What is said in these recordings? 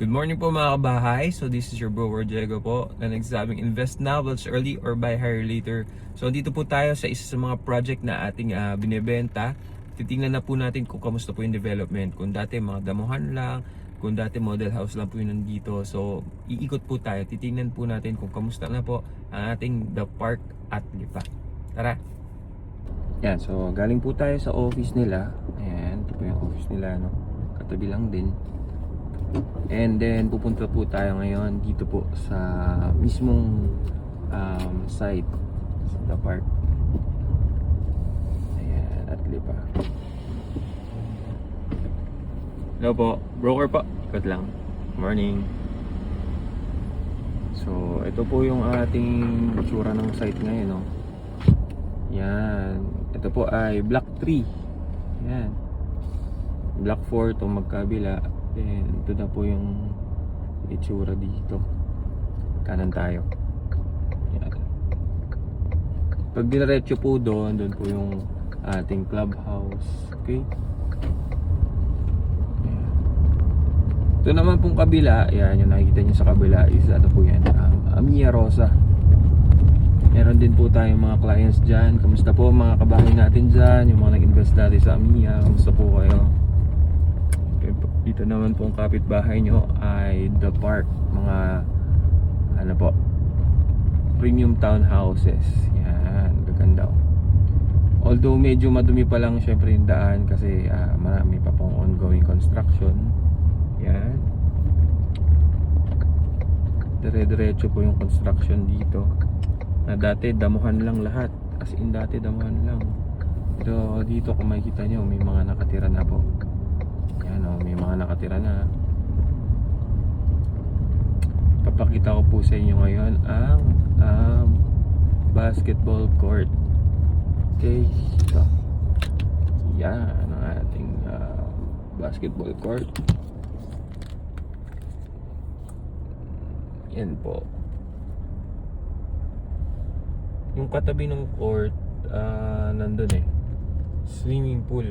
Good morning po mga kabahay. So this is your bro Diego po na nagsasabing invest now, whilst early or buy higher later. So dito po tayo sa isa sa mga project na ating binebenta. Titingnan na po natin kung kamusta po yung development. Kung dati mga damuhan lang, kung dati model house lang po yung nandito. So iikot po tayo. Titingnan po natin kung kamusta na po ang ating The Park at Lipa. Tara! Yan, so galing po tayo sa office nila. Ayan, ito po yung office nila, no? Katabi lang din. And then pupunta po tayo ngayon dito po sa mismong site sa The Park. Ayan, at Lipa. Hello po, broker po. Ikot lang. Morning. So ito po yung ating itsura ng site ngayon, no? Yan. Ito po ay block 3. Yan. Block 4 itong magkabila. Then ito na po yung itsura dito. Kanan tayo. Yan. Pag diretso po doon po yung ating clubhouse. Okay. Yan. Ito naman pong kabila. Yan yung nakikita nyo sa kabila is ano po yan, Amia Rosa. Meron din po tayong mga clients dyan. Kamusta po mga kabahay natin dyan, yung mga nag-invest dati sa Amia. Kamusta po kayo? Dito naman pong kapitbahay nyo ay The Park. Mga ano po, premium townhouses. Yan, gaganda. Although medyo madumi pa lang syempre yung daan kasi marami pa pong ongoing construction. Yan, dire-diretso po yung construction dito. Na dati damuhan lang lahat. As in dati damuhan lang. Pero dito kung makikita nyo may mga nakatira na po. Yan o, may mga nakatira na. Papakita ko po sa inyo ngayon ang basketball court. Okay, so yan ang ating basketball court. Yan po. Yung katabi ng court nandun swimming pool.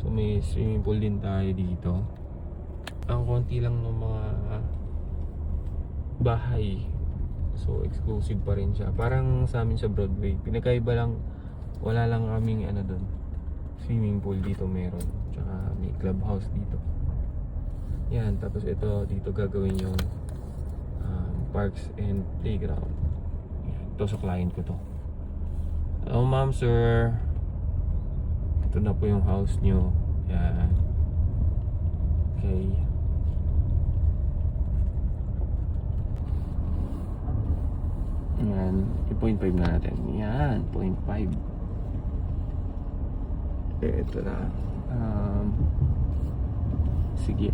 So may swimming pool din tayo dito. Ang konti lang ng mga bahay. So exclusive pa rin siya. Parang sa amin sa Broadway. Pinakaiba lang, wala lang kaming doon. Swimming pool dito meron. Tsaka may clubhouse dito. Yan, tapos ito dito gagawin yung parks and playground. Yan, ito sa client ko to. Hello ma'am, sir. Ito na po yung house nyo. Yan. Okay. Yan. 2.5 na natin. Yan. 0.5. Ito na. Sige.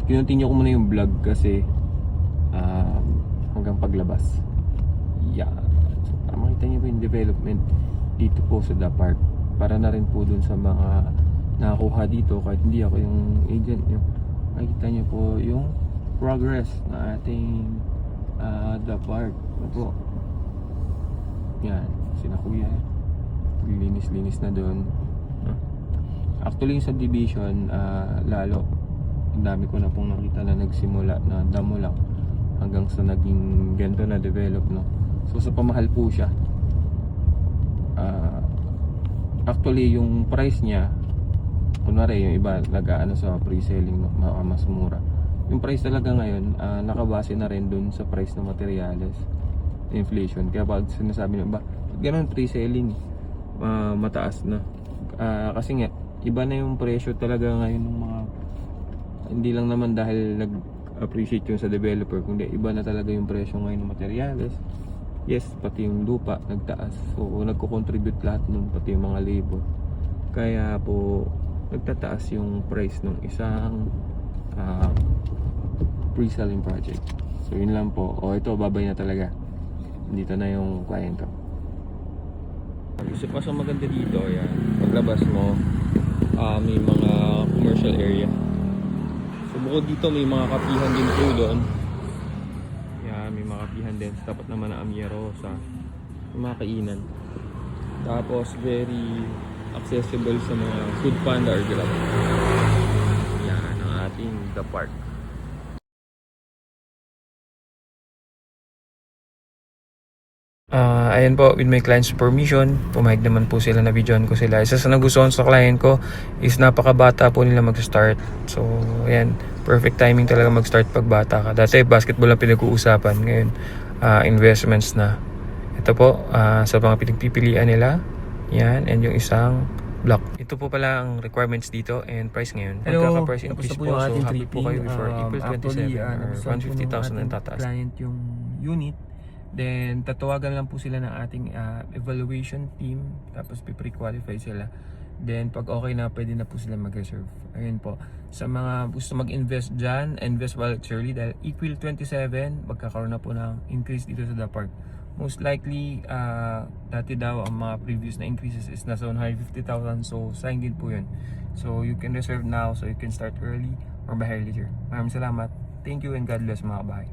Kinontinue ko muna yung vlog kasi hanggang paglabas. Yan. So, para makita nyo po yung development dito po sa The Park. Para na rin po dun sa mga nakakuha dito kahit hindi ako yung agent nyo. Makikita nyo po yung progress na ating The Park. Ano po? Yan, sina kuya. Linis-linis na dun. Actually yung subdivision lalo ang dami ko na pong nakita na nagsimula na damo lang hanggang sa naging ganito na develop, no? So sa pamahal po siya. Actually yung price niya, kunwari yung iba nag-aano sa pre-selling, no, mas mura. Yung price talaga ngayon nakabase na rin dun sa price ng materials, inflation. Kaya pag sinasabi nyo ba ganun pre-selling, mataas na kasi nga iba na yung presyo talaga ngayon ng mga, hindi lang naman dahil nag-appreciate yung sa developer, kundi iba na talaga yung presyo ngayon ng materials. Yes, pati yung lupa nagtaas. So nagko-contribute lahat nun, pati yung mga labor. Kaya po nagtataas yung price ng isang pre-selling project. So yun lang po. O ito, babay na talaga. Dito na yung client ko. Isa pa sa maganda dito, yan. Paglabas mo, may mga commercial area. So bukod dito, may mga kapihan din po doon. May mga kapihan din. Tapat naman na Amia Rosa. May mga kainan. Tapos very accessible sa mga food panda or Grab. Yan ang ating The Park. Ayan po, with my client's permission, pumayag naman po sila na videoan ko sila. Isa sa nagustuhan sa client ko is napakabata po nila mag-start. So, ayan, perfect timing talaga mag-start pag bata ka. Dati basketball lang pinag-uusapan, ngayon investments na. Ito po, sa mga pinagpipilian nila, yan, and yung isang block. Ito po pala ang requirements dito and price ngayon. Hello, Magkaka-price increase po, so happy po kayo before April 27 or 150,000 ang tataas. Client yung unit. Then, tatawagan lang po sila ng ating evaluation team. Tapos, pre-qualify sila. Then, pag okay na, pwede na po sila mag-reserve. Ayun po. Sa mga gusto mag-invest dyan, invest while it's early. Dahil April 27, magkakaroon na po ng increase dito sa The Park. Most likely, dati daw ang mga previous na increases is nasa 150,000. So, sayang din po yun. So, you can reserve now so you can start early or buy later. Maraming salamat. Thank you and God bless mga kabahay.